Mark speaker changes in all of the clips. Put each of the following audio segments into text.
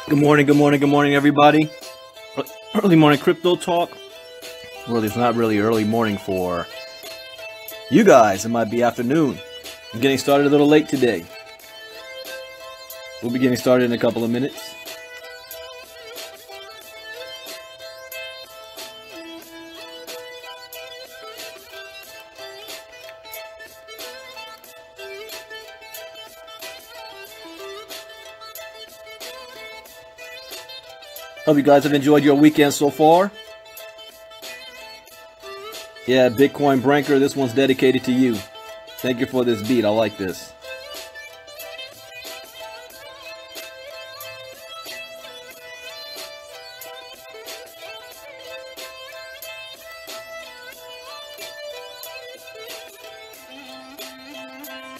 Speaker 1: Good morning, everybody. Early morning crypto talk. Well, it's not really early morning for you guys. It might be afternoon. I'm getting started a little late today. We'll be getting started in a couple of minutes. Hope you guys have enjoyed your weekend so far. Yeah, Bitcoin Branker, this one's dedicated to you. Thank you for this beat. I like this.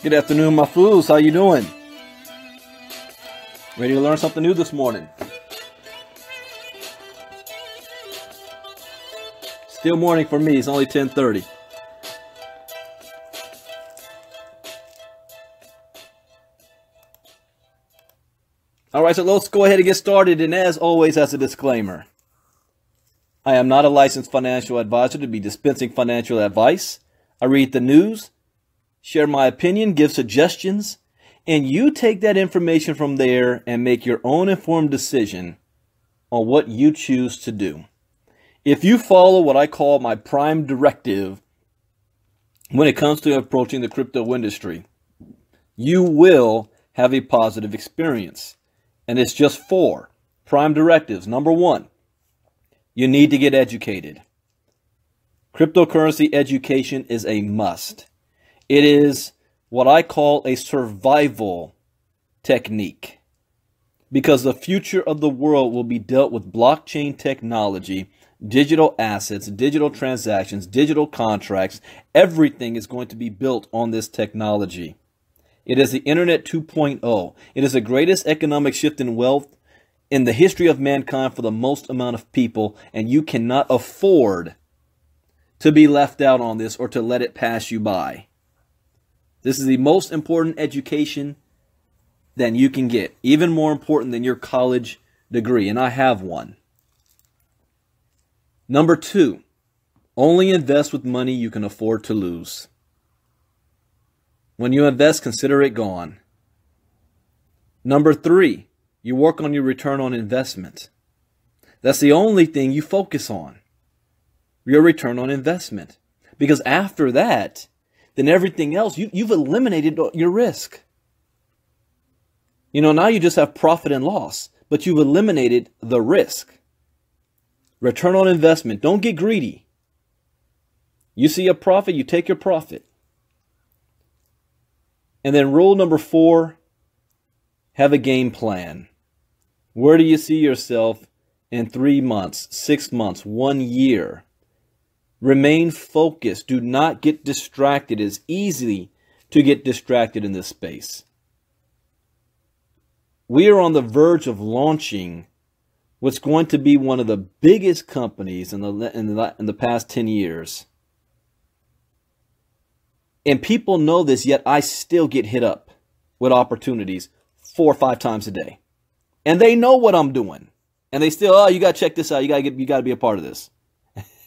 Speaker 1: Good afternoon, my fools. How you doing? Ready to learn something new this morning? Still morning for me. It's only 10:30. All right, so let's go ahead and get started. And as always, as a disclaimer, I am not a licensed financial advisor to be dispensing financial advice. I read the news, share my opinion, give suggestions, and you take that information from there and make your own informed decision on what you choose to do. If you follow what I call my prime directive when it comes to approaching the crypto industry, you will have a positive experience. And it's just 4 prime directives. Number 1, you need to get educated. Cryptocurrency education is a must. It is what I call a survival technique, because the future of the world will be dealt with blockchain technology, digital assets, digital transactions, digital contracts. Everything is going to be built on this technology. It is the Internet 2.0. It is the greatest economic shift in wealth in the history of mankind for the most amount of people, and you cannot afford to be left out on this or to let it pass you by. This is the most important education that you can get, even more important than your college degree, and I have one. Number 2, only invest with money you can afford to lose. When you invest, consider it gone. Number 3, you work on your return on investment. That's the only thing you focus on, your return on investment. Because after that, then everything else, you've eliminated your risk. You know, now you just have profit and loss, but you've eliminated the risk. Return on investment. Don't get greedy. You see a profit, you take your profit. And then rule number 4, have a game plan. Where do you see yourself in 3 months, 6 months, 1 year? Remain focused. Do not get distracted. It's easy to get distracted in this space. We are on the verge of launching what's going to be one of the biggest companies in the past 10 years. And people know this, yet I still get hit up with opportunities 4 or 5 times a day. And they know what I'm doing. And they still, oh, you got to check this out. You got to be a part of this.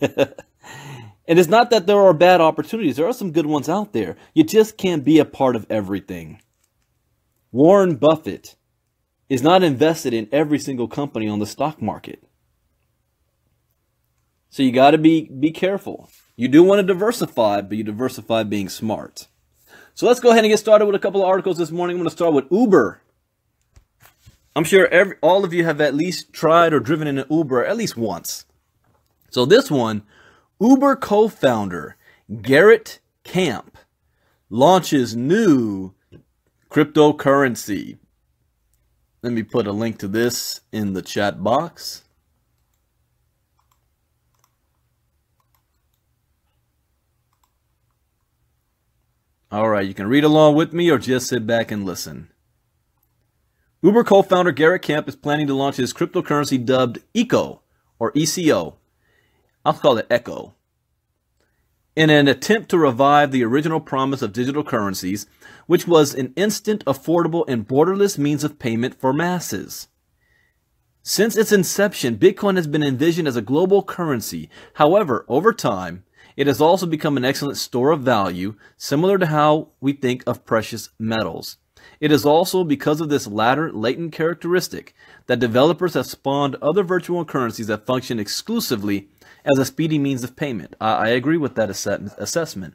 Speaker 1: And it's not that there are bad opportunities. There are some good ones out there. You just can't be a part of everything. Warren Buffett is not invested in every single company on the stock market. So you got to be careful. You do want to diversify, but you diversify being smart. So let's go ahead and get started with a couple of articles this morning. I'm going to start with Uber. I'm sure all of you have at least tried or driven in an Uber at least once. So this one, Uber co-founder Garrett Camp launches new cryptocurrency. Let me put a link to this in the chat box. All right, you can read along with me or just sit back and listen. Uber co-founder Garrett Camp is planning to launch his cryptocurrency dubbed ECO, or ECO. I'll call it Echo. In an attempt to revive the original promise of digital currencies, which was an instant, affordable, and borderless means of payment for masses. Since its inception, Bitcoin has been envisioned as a global currency. However, over time, it has also become an excellent store of value, similar to how we think of precious metals. It is also because of this latter latent characteristic that developers have spawned other virtual currencies that function exclusively as a speedy means of payment. I agree with that assessment.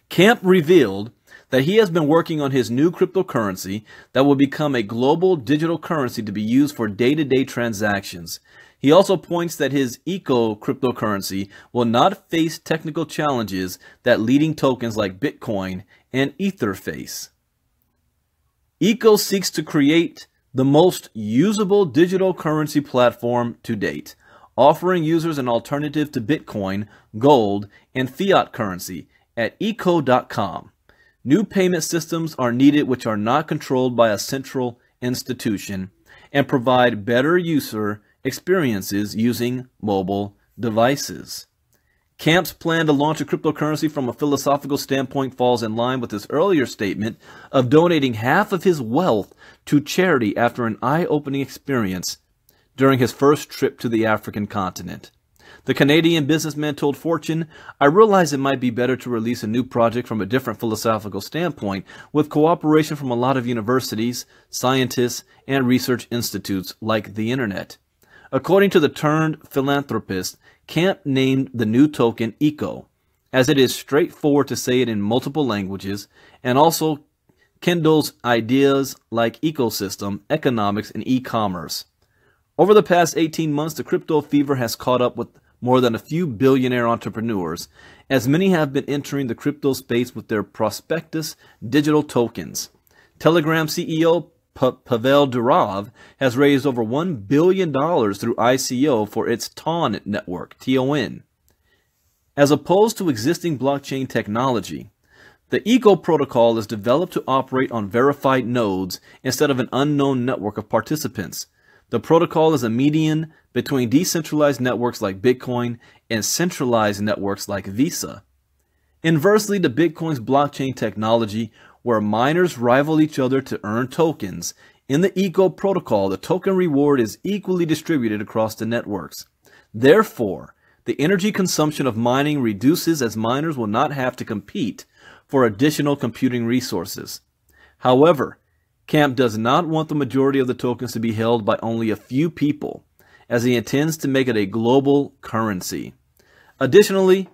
Speaker 1: Camp revealed that he has been working on his new cryptocurrency that will become a global digital currency to be used for day-to-day transactions. He also points that his eco cryptocurrency will not face technical challenges that leading tokens like Bitcoin and Ether face. ICOS seeks to create the most usable digital currency platform to date, offering users an alternative to Bitcoin, gold, and fiat currency at eco.com. New payment systems are needed which are not controlled by a central institution and provide better user experiences using mobile devices. Camp's plan to launch a cryptocurrency from a philosophical standpoint falls in line with his earlier statement of donating half of his wealth to charity after an eye-opening experience during his first trip to the African continent. The Canadian businessman told Fortune, "I realize it might be better to release a new project from a different philosophical standpoint with cooperation from a lot of universities, scientists, and research institutes like the internet." According to the turned philanthropist, Camp named the new token ECO, as it is straightforward to say it in multiple languages and also kindles ideas like ecosystem, economics, and e-commerce. Over the past 18 months, the crypto fever has caught up with more than a few billionaire entrepreneurs, as many have been entering the crypto space with their prospectus digital tokens. Telegram CEO Pavel Durov has raised over $1 billion through ICO for its TON network, TON. As opposed to existing blockchain technology, the ECO protocol is developed to operate on verified nodes instead of an unknown network of participants. The protocol is a median between decentralized networks like Bitcoin and centralized networks like Visa. Inversely to Bitcoin's blockchain technology, where miners rival each other to earn tokens, in the ECO protocol, the token reward is equally distributed across the networks. Therefore, the energy consumption of mining reduces as miners will not have to compete for additional computing resources. However, Camp does not want the majority of the tokens to be held by only a few people, as he intends to make it a global currency. Additionally,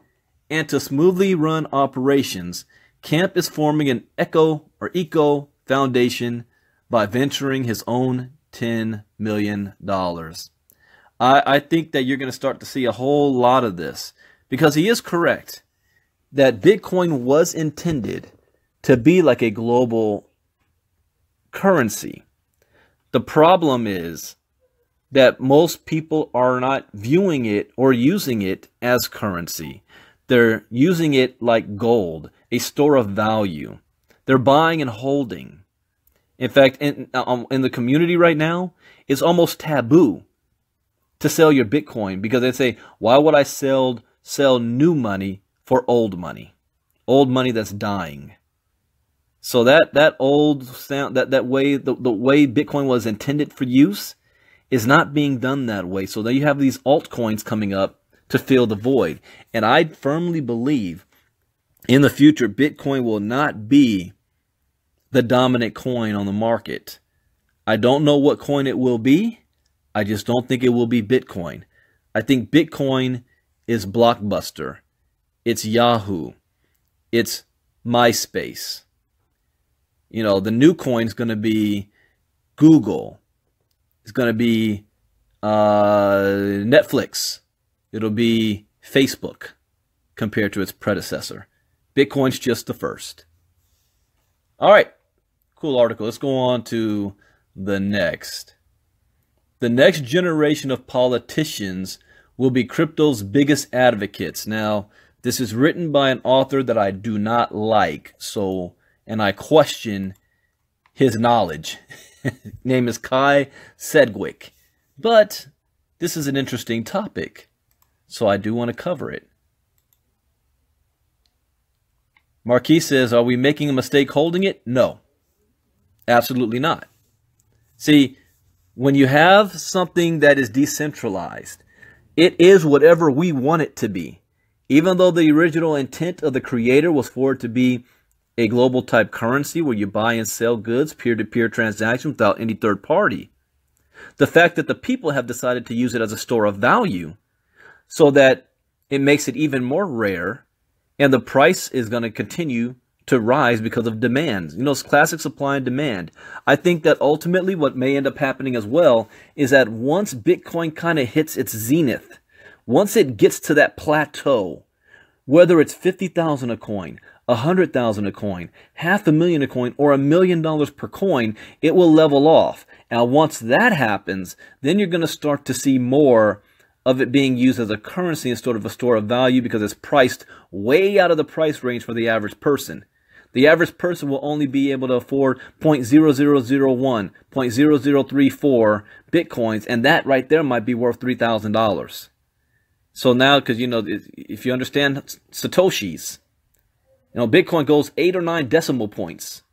Speaker 1: and to smoothly run operations, Camp is forming an ECO foundation by venturing his own $10 million. I think that you're going to start to see a whole lot of this, because he is correct that Bitcoin was intended to be like a global currency. The problem is that most people are not viewing it or using it as currency. They're using it like gold, a store of value. They're buying and holding. In fact, in the community right now, it's almost taboo to sell your Bitcoin, because they say, why would I sell new money for old money that's dying? So that old sound, that way, the way Bitcoin was intended for use is not being done that way. So then you have these altcoins coming up to fill the void. And I firmly believe in the future, Bitcoin will not be the dominant coin on the market. I don't know what coin it will be. I just don't think it will be Bitcoin. I think Bitcoin is Blockbuster. It's Yahoo. It's MySpace. You know, the new coin is going to be Google. It's going to be Netflix. It'll be Facebook compared to its predecessor. Bitcoin's just the first. All right. Cool article. Let's go on to the next. The next generation of politicians will be crypto's biggest advocates. Now, this is written by an author that I do not like, and I question his knowledge. Name is Kai Sedgwick. But this is an interesting topic, so I do want to cover it. Marquis says, are we making a mistake holding it? No, absolutely not. See, When you have something that is decentralized, it is whatever we want it to be. Even though the original intent of the creator was for it to be a global type currency where you buy and sell goods, peer-to-peer transaction without any third party. The fact that the people have decided to use it as a store of value so that it makes it even more rare, and the price is going to continue to rise because of demand. You know, it's classic supply and demand. I think that ultimately what may end up happening as well is that once Bitcoin kind of hits its zenith, once it gets to that plateau, whether it's 50,000 a coin, 100,000 a coin, $500,000 a coin, or $1 million per coin, it will level off. And once that happens, then you're going to start to see more of it being used as a currency instead of a store of value because it's priced way out of the price range for the average person. The average person will only be able to afford 0.0001, 0.0034 Bitcoins, and that right there might be worth $3,000. So now, because, you know, if you understand Satoshis, you know, Bitcoin goes 8 or 9 decimal points.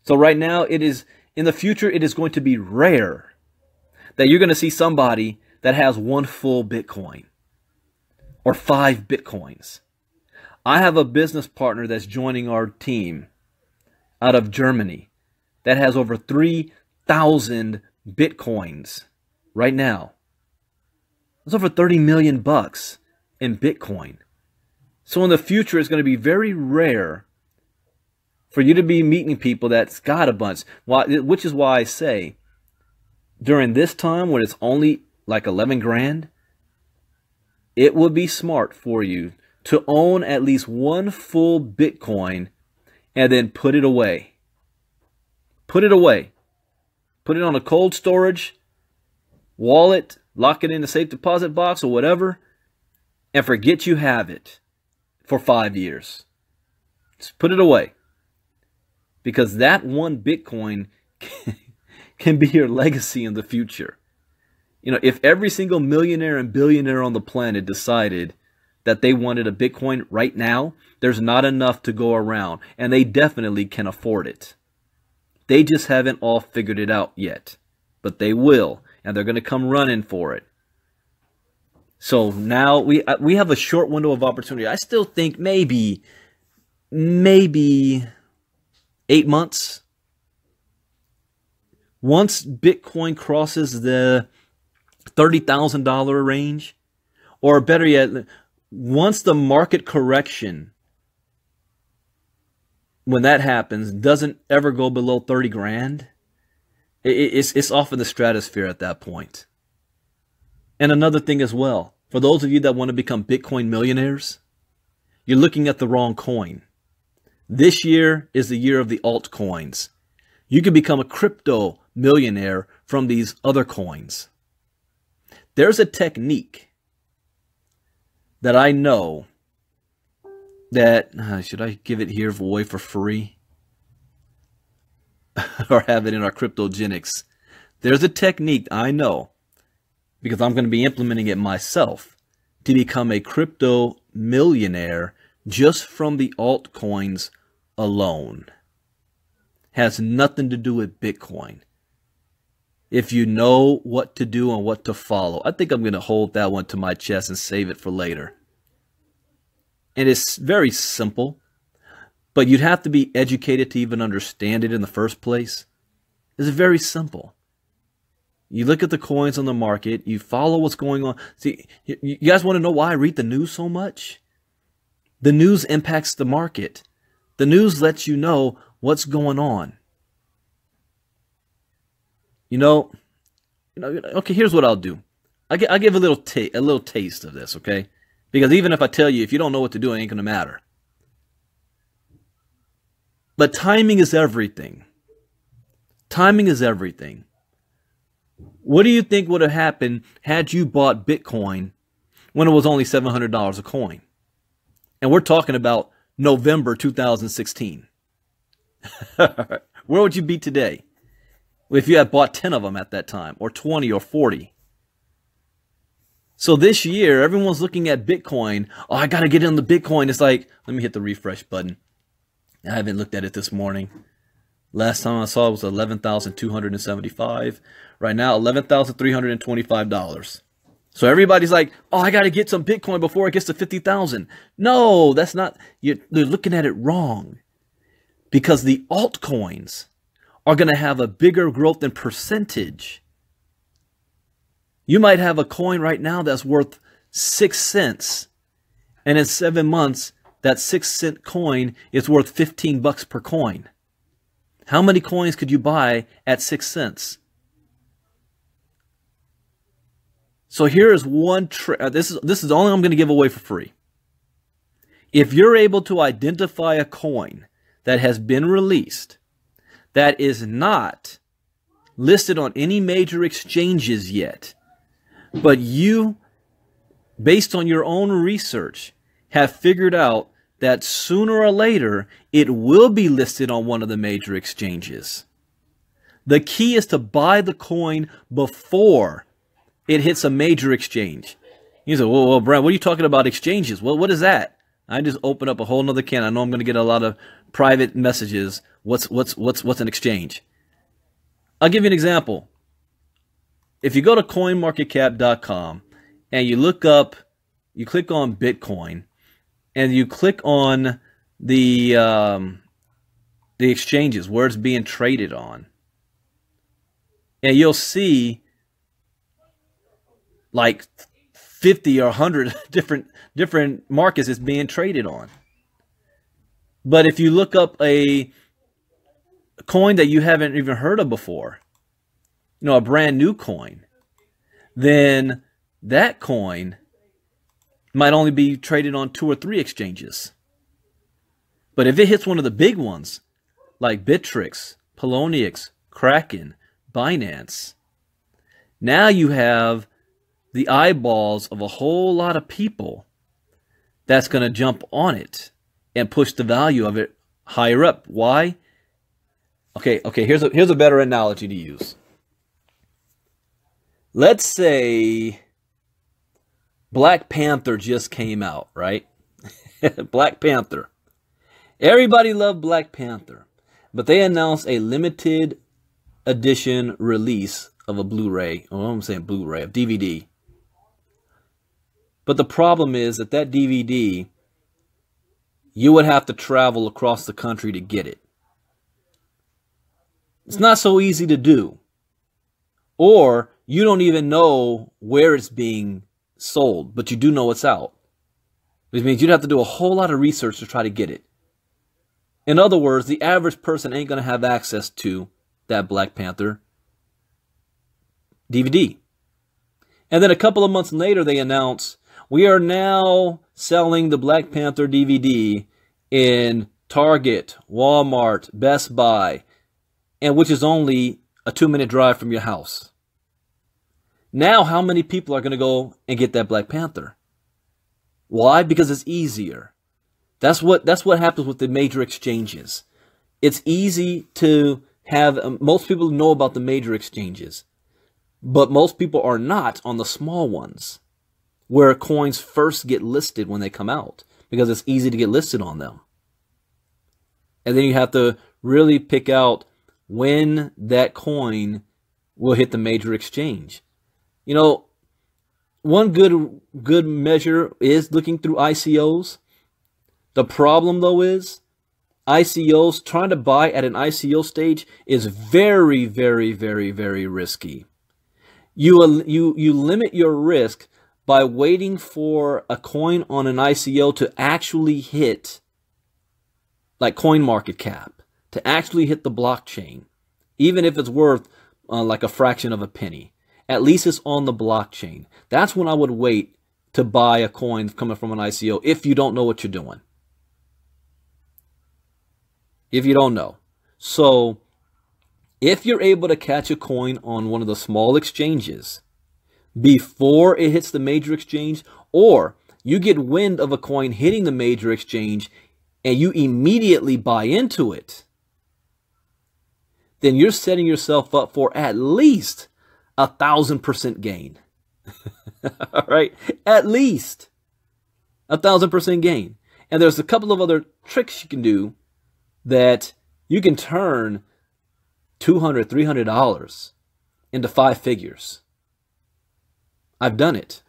Speaker 1: So right now, it is, in the future, it is going to be rare that you're going to see somebody that has 1 full Bitcoin or 5 Bitcoins. I have a business partner that's joining our team out of Germany that has over 3,000 Bitcoins right now. That's over 30 million bucks in Bitcoin. So in the future, it's going to be very rare for you to be meeting people that's got a bunch. Which is why I say, during this time when it's only like 11 grand, it would be smart for you to own at least 1 full Bitcoin and then put it away. Put it away. Put it on a cold storage wallet, lock it in a safe deposit box or whatever, and forget you have it for 5 years. Just put it away. Because that 1 Bitcoin can be your legacy in the future. You know, if every single millionaire and billionaire on the planet decided that they wanted a Bitcoin right now, there's not enough to go around, and they definitely can afford it. They just haven't all figured it out yet, but they will, and they're going to come running for it. So now we have a short window of opportunity. I still think maybe 8 months. Once Bitcoin crosses the $30,000 range, or better yet, once the market correction, when that happens, doesn't ever go below 30 grand, it's off in the stratosphere at that point. And another thing as well, for those of you that want to become Bitcoin millionaires, you're looking at the wrong coin. This year is the year of the altcoins. You can become a crypto millionaire from these other coins. There's a technique that I know that, should I give it here away for free? Or have it in our cryptogenics? There's a technique I know, because I'm going to be implementing it myself, to become a crypto millionaire just from the altcoins alone. Has nothing to do with Bitcoin. If you know what to do and what to follow. I think I'm going to hold that one to my chest and save it for later. And it's very simple, but you'd have to be educated to even understand it in the first place. It's very simple. You look at the coins on the market, you follow what's going on. See, you guys want to know why I read the news so much? The news impacts the market. The news lets you know what's going on. You know, okay, here's what I'll do. I'll give a little taste of this, okay? Because even if I tell you, if you don't know what to do, it ain't going to matter. But timing is everything. Timing is everything. What do you think would have happened had you bought Bitcoin when it was only $700 a coin? And we're talking about November 2016. Where would you be today if you had bought 10 of them at that time, or 20 or 40? So this year, everyone's looking at Bitcoin. Oh, I got to get in the Bitcoin. It's like, let me hit the refresh button. I haven't looked at it this morning. Last time I saw it was $11,275. Right now, $11,325. So everybody's like, oh, I got to get some Bitcoin before it gets to 50,000. No, that's not, you're looking at it wrong. Because the altcoins are going to have a bigger growth in percentage. You might have a coin right now that's worth 6 cents. And in 7 months, that 6-cent coin is worth 15 bucks per coin. How many coins could you buy at 6 cents? So here is one trick. This is the only I'm going to give away for free. If you're able to identify a coin that has been released that is not listed on any major exchanges yet, but you, based on your own research, have figured out that sooner or later it will be listed on one of the major exchanges. The key is to buy the coin before it hits a major exchange. You say, well, Brad, what are you talking about exchanges? Well, what is that? I just open up a whole nother can. I know I'm going to get a lot of private messages. What's an exchange? I'll give you an example. If you go to coinmarketcap.com and you look up, you click on Bitcoin, and you click on the exchanges where it's being traded on, and you'll see like 50 or 100 different markets it's being traded on. But if you look up a coin that you haven't even heard of before, you know, a brand new coin, then that coin might only be traded on 2 or 3 exchanges. But if it hits one of the big ones, like Bittrex, Poloniex, Kraken, Binance, now you have the eyeballs of a whole lot of people that's going to jump on it and push the value of it higher up. Why? Okay, here's a better analogy to use. Let's say Black Panther just came out, right? Black Panther. Everybody loved Black Panther, but they announced a limited edition release of a Blu-ray. Oh, I'm saying Blu-ray, of DVD. But the problem is that DVD, you would have to travel across the country to get it. It's not so easy to do. Or you don't even know where it's being sold, but you do know it's out. Which means you'd have to do a whole lot of research to try to get it. In other words, the average person ain't going to have access to that Black Panther DVD. And then a couple of months later, they announce, we are now selling the Black Panther DVD in Target, Walmart, Best Buy, and which is only a 2-minute drive from your house. Now, how many people are going to go and get that Black Panther? Why? Because it's easier. That's what happens with the major exchanges. It's easy to have, most people know about the major exchanges, but most people are not on the small ones, where coins first get listed when they come out, because it's easy to get listed on them. And then you have to really pick out when that coin will hit the major exchange. You know, one good measure is looking through ICOs. The problem, though, is ICOs, trying to buy at an ICO stage is very, very, very, very risky. You limit your risk by waiting for a coin on an ICO to actually hit, like CoinMarketCap, to actually hit the blockchain, even if it's worth like a fraction of a penny. At least it's on the blockchain. That's when I would wait to buy a coin coming from an ICO if you don't know what you're doing. If you don't know. So if you're able to catch a coin on one of the small exchanges before it hits the major exchange, or you get wind of a coin hitting the major exchange and you immediately buy into it, then you're setting yourself up for at least 1,000% gain. All right, at least 1,000% gain. And there's a couple of other tricks you can do that you can turn $200, $300 into 5 figures. I've done it.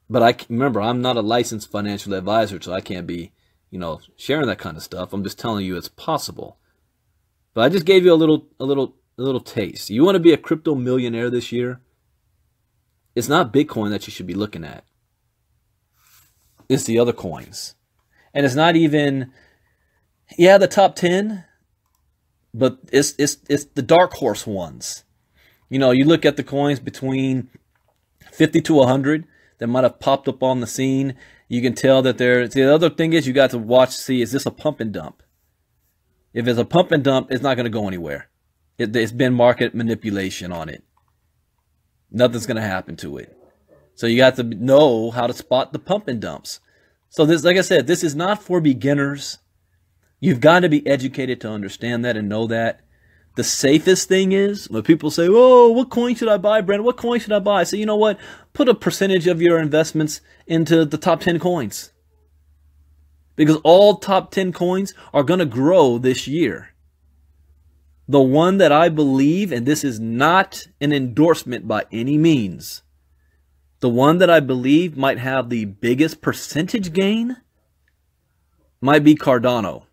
Speaker 1: But remember, I'm not a licensed financial advisor, so I can't be, sharing that kind of stuff. I'm just telling you it's possible. But I just gave you a little taste. You want to be a crypto millionaire this year? It's not Bitcoin that you should be looking at. It's the other coins. And it's not even, the top 10, but it's the dark horse ones. You look at the coins between 50 to 100 that might have popped up on the scene. You can tell that the other thing is you got to watch, see, is this a pump and dump? If it's a pump and dump, it's not going to go anywhere. It's been market manipulation on it. Nothing's going to happen to it. So you got to know how to spot the pump and dumps. So this, like I said, this is not for beginners. You've got to be educated to understand that and know that. The safest thing is when people say, "Oh, what coin should I buy, Brandon? What coin should I buy?" I say, you know what? Put a percentage of your investments into the top 10 coins. Because all top 10 coins are going to grow this year. The one that I believe, and this is not an endorsement by any means, the one that I believe might have the biggest percentage gain might be Cardano.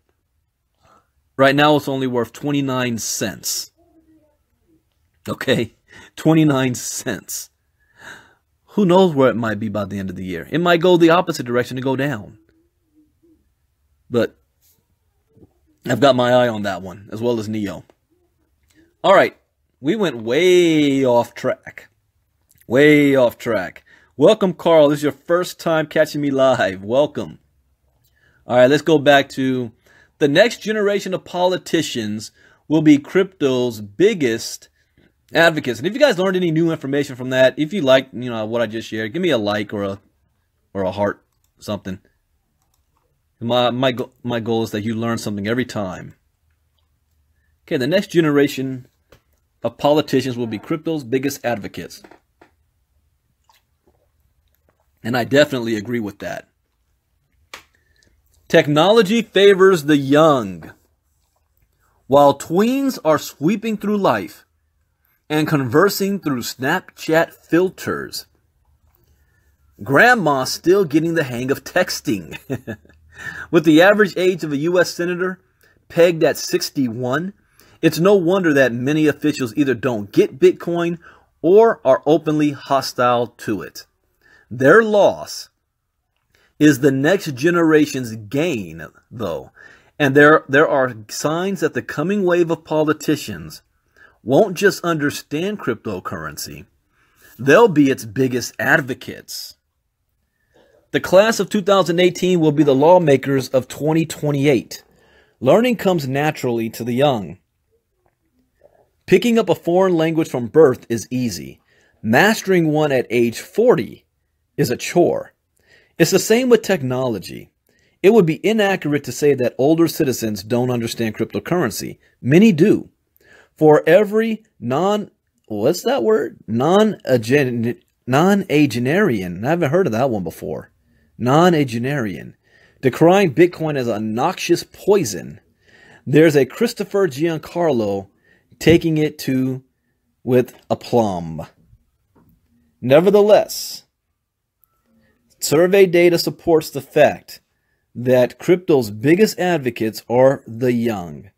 Speaker 1: Right now, it's only worth 29 cents. Okay? 29 cents. Who knows where it might be by the end of the year? It might go the opposite direction and go down. But I've got my eye on that one, as well as Neo. All right. We went way off track. Way off track. Welcome, Carl. This is your first time catching me live. Welcome. All right, let's go back to the next generation of politicians will be crypto's biggest advocates. And if you guys learned any new information from that, if you like, what I just shared, give me a like or a heart, something. My goal is that you learn something every time. Okay, the next generation of politicians will be crypto's biggest advocates. And I definitely agree with that. Technology favors the young. While tweens are sweeping through life and conversing through Snapchat filters, grandma's still getting the hang of texting. With the average age of a U.S. senator pegged at 61, it's no wonder that many officials either don't get Bitcoin or are openly hostile to it. Their loss is the next generation's gain, though. And there are signs that the coming wave of politicians won't just understand cryptocurrency. They'll be its biggest advocates. The class of 2018 will be the lawmakers of 2028. Learning comes naturally to the young. Picking up a foreign language from birth is easy. Mastering one at age 40 is a chore. It's the same with technology. It would be inaccurate to say that older citizens don't understand cryptocurrency. Many do. For every non-agenarian, I haven't heard of that one before. Non-agenarian, decrying Bitcoin as a noxious poison, there's a Christopher Giancarlo taking it with aplomb. Nevertheless, survey data supports the fact that crypto's biggest advocates are the young.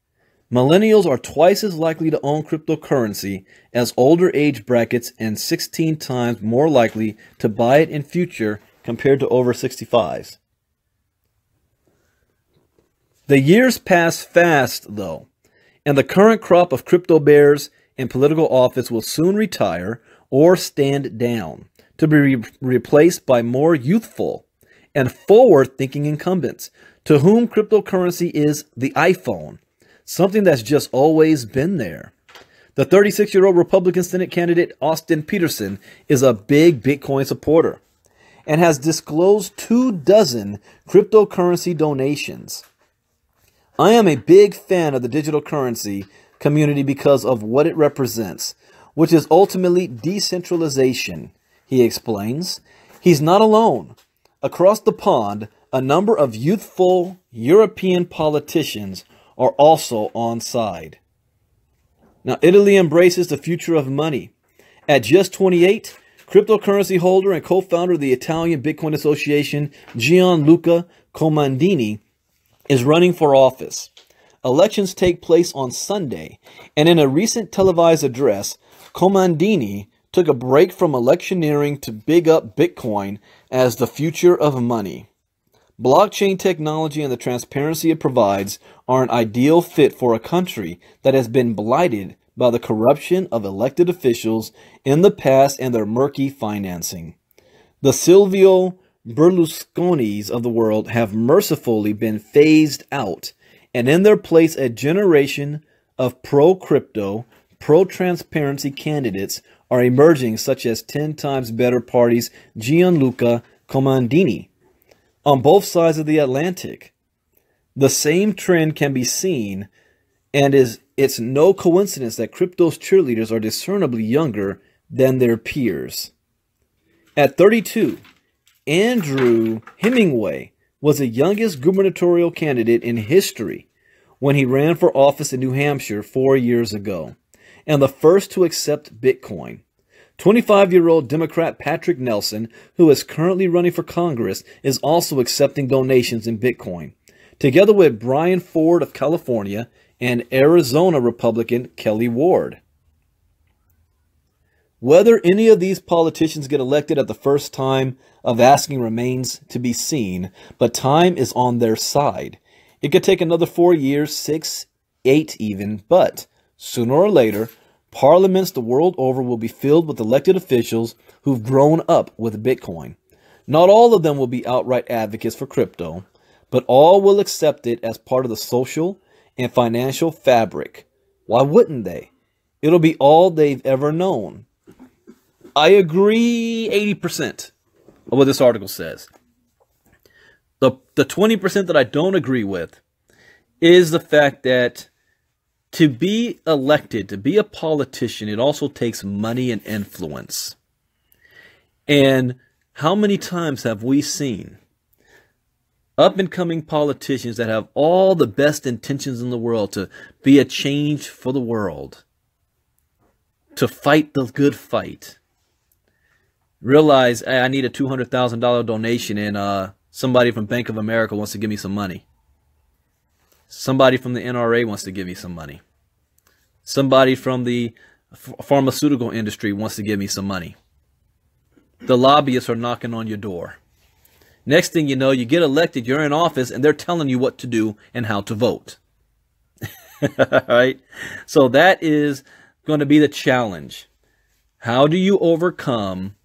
Speaker 1: Millennials are twice as likely to own cryptocurrency as older age brackets and 16 times more likely to buy it in future compared to over 65s. The years pass fast, though, and the current crop of crypto bears in political office will soon retire or stand down, to be replaced by more youthful and forward-thinking incumbents, to whom cryptocurrency is the iPhone, something that's just always been there. The 36-year-old Republican Senate candidate Austin Peterson is a big Bitcoin supporter and has disclosed 24 cryptocurrency donations. I am a big fan of the digital currency community because of what it represents, which is ultimately decentralization. He explains. He's not alone. Across the pond, a number of youthful European politicians are also on side. Now, Italy embraces the future of money. At just 28, cryptocurrency holder and co-founder of the Italian Bitcoin Association, Gianluca Comandini, is running for office. Elections take place on Sunday, and in a recent televised address, Comandini took a break from electioneering to big up Bitcoin as the future of money. Blockchain technology and the transparency it provides are an ideal fit for a country that has been blighted by the corruption of elected officials in the past and their murky financing. The Silvio Berlusconis of the world have mercifully been phased out, and in their place a generation of pro-crypto, pro-transparency candidates are emerging, such as 10 times better party's Gianluca Comandini. On both sides of the Atlantic, the same trend can be seen, and it's no coincidence that crypto's cheerleaders are discernibly younger than their peers. At 32, Andrew Hemingway was the youngest gubernatorial candidate in history when he ran for office in New Hampshire 4 years ago, and the first to accept Bitcoin. 25-year-old Democrat Patrick Nelson, who is currently running for Congress, is also accepting donations in Bitcoin, together with Brian Ford of California and Arizona Republican Kelly Ward. Whether any of these politicians get elected at the first time of asking remains to be seen, but time is on their side. It could take another 4 years, 6, 8 even, but sooner or later, parliaments the world over will be filled with elected officials who've grown up with Bitcoin. Not all of them will be outright advocates for crypto, but all will accept it as part of the social and financial fabric. Why wouldn't they? It'll be all they've ever known. I agree 80% of what this article says. The 20% that I don't agree with is the fact that to be elected, to be a politician, it also takes money and influence. And how many times have we seen up-and-coming politicians that have all the best intentions in the world to be a change for the world, to fight the good fight, realize, hey, I need a $200,000 donation and somebody from Bank of America wants to give me some money. Somebody from the NRA wants to give me some money. Somebody from the pharmaceutical industry wants to give me some money. The lobbyists are knocking on your door. Next thing you know, you get elected, you're in office, and they're telling you what to do and how to vote. Right? So that is going to be the challenge. How do you overcome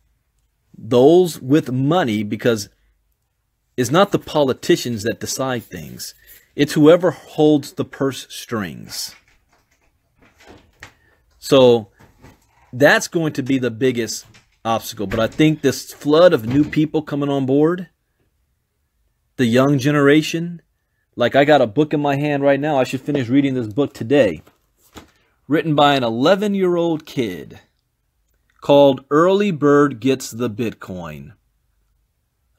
Speaker 1: those with money? Because it's not the politicians that decide things. It's whoever holds the purse strings. So that's going to be the biggest obstacle. But I think this flood of new people coming on board, the young generation, like I got a book in my hand right now. I should finish reading this book today. Written by an 11-year-old kid called Early Bird Gets the Bitcoin.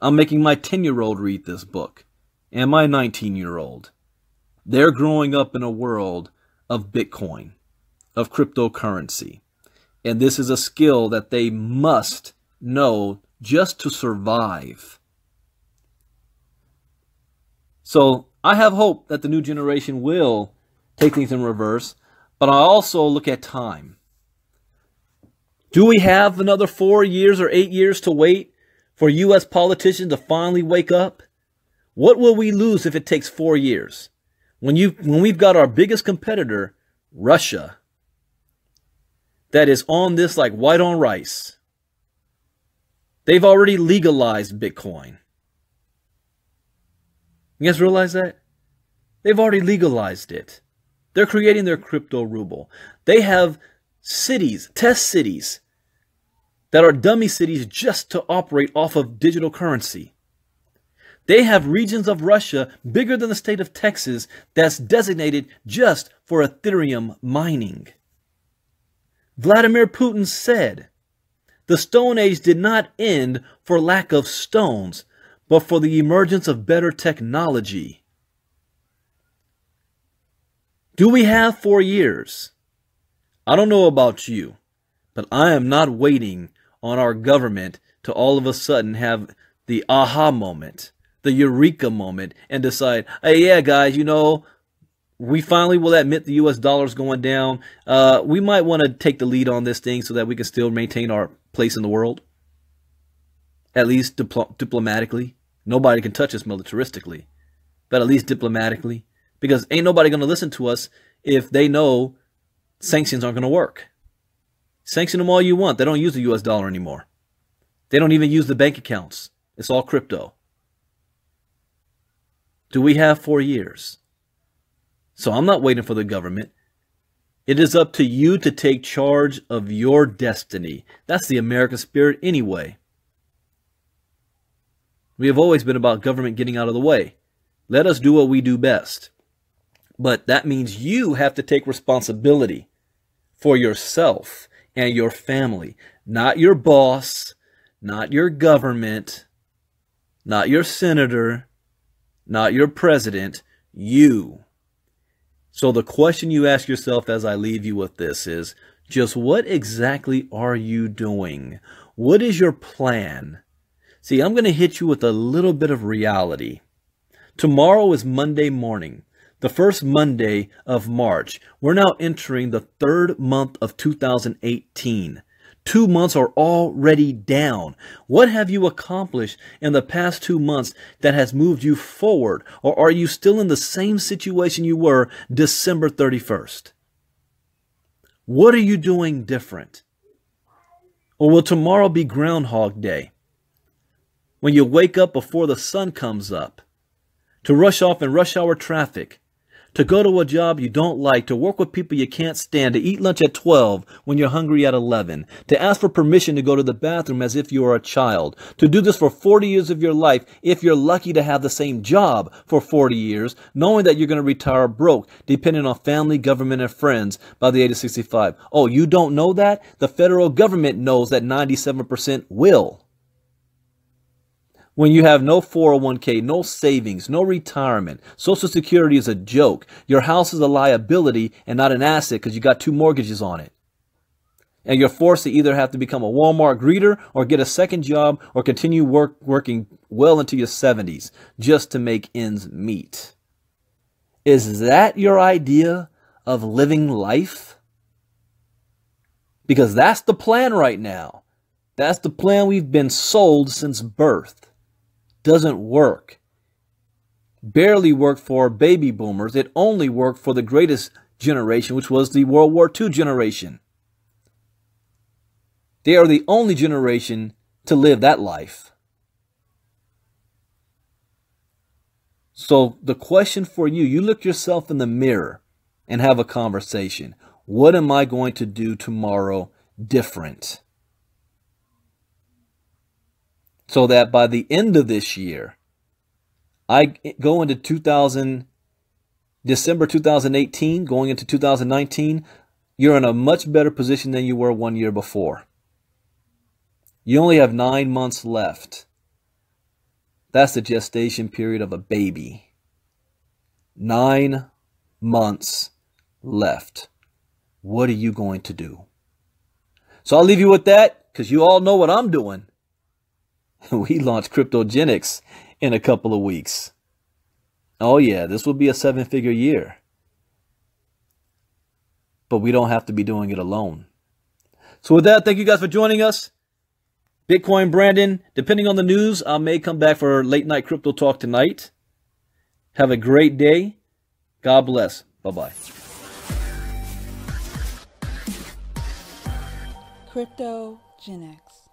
Speaker 1: I'm making my 10-year-old read this book and my 19-year-old. They're growing up in a world of Bitcoin, of cryptocurrency. And this is a skill that they must know just to survive. So I have hope that the new generation will take things in reverse, but I also look at time. Do we have another 4 years or 8 years to wait for U.S. politicians to finally wake up? What will we lose if it takes 4 years? When we've got our biggest competitor, Russia, that is on this like white on rice. They've already legalized Bitcoin. You guys realize that? They've already legalized it. They're creating their crypto ruble. They have cities, test cities, that are dummy cities just to operate off of digital currency. They have regions of Russia bigger than the state of Texas that's designated just for Ethereum mining. Vladimir Putin said, the Stone Age did not end for lack of stones, but for the emergence of better technology. Do we have 4 years? I don't know about you, but I am not waiting on our government to all of a sudden have the aha moment, the Eureka moment, and decide, hey, yeah, guys, you know, we finally will admit the U.S. dollar's going down. We might want to take the lead on this thing so that we can still maintain our place in the world, at least diplomatically. Nobody can touch us militaristically, but at least diplomatically, because ain't nobody going to listen to us if they know sanctions aren't going to work. Sanction them all you want. They don't use the U.S. dollar anymore. They don't even use the bank accounts. It's all crypto. Do we have 4 years? So I'm not waiting for the government. It is up to you to take charge of your destiny. That's the American spirit anyway. We have always been about government getting out of the way. Let us do what we do best. But that means you have to take responsibility for yourself and your family. Not your boss, not your government, not your senator, not your president, you. So the question you ask yourself as I leave you with this is, just what exactly are you doing? What is your plan? See, I'm going to hit you with a little bit of reality. Tomorrow is Monday morning, the first Monday of March. We're now entering the third month of 2018. 2 months are already down. What have you accomplished in the past 2 months that has moved you forward? Or are you still in the same situation you were December 31st? What are you doing different? Or will tomorrow be Groundhog Day? When you wake up before the sun comes up, to rush off in rush hour traffic, to go to a job you don't like, to work with people you can't stand, to eat lunch at 12 when you're hungry at 11, to ask for permission to go to the bathroom as if you are a child, to do this for 40 years of your life if you're lucky to have the same job for 40 years, knowing that you're going to retire broke, depending on family, government, and friends by the age of 65. Oh, you don't know that? The federal government knows that 97% will. When you have no 401k, no savings, no retirement, Social Security is a joke. Your house is a liability and not an asset because you got 2 mortgages on it. And you're forced to either have to become a Walmart greeter or get a second job or continue working well into your 70s just to make ends meet. Is that your idea of living life? Because that's the plan right now. That's the plan we've been sold since birth. Doesn't work. Barely worked for baby boomers. It only worked for the greatest generation, which was the World War II generation. They are the only generation to live that life. So the question for you, you look yourself in the mirror and have a conversation. What am I going to do tomorrow different? So that by the end of this year, I go into December 2018, going into 2019, you're in a much better position than you were 1 year before. You only have 9 months left. That's the gestation period of a baby. 9 months left. What are you going to do? So I'll leave you with that because you all know what I'm doing. We launched Cryptogenics in a couple of weeks. Oh yeah, this will be a 7-figure year. But we don't have to be doing it alone. So with that, thank you guys for joining us. Bitcoin Brandon, depending on the news, I may come back for late night crypto talk tonight. Have a great day. God bless. Bye-bye.
Speaker 2: Cryptogenics.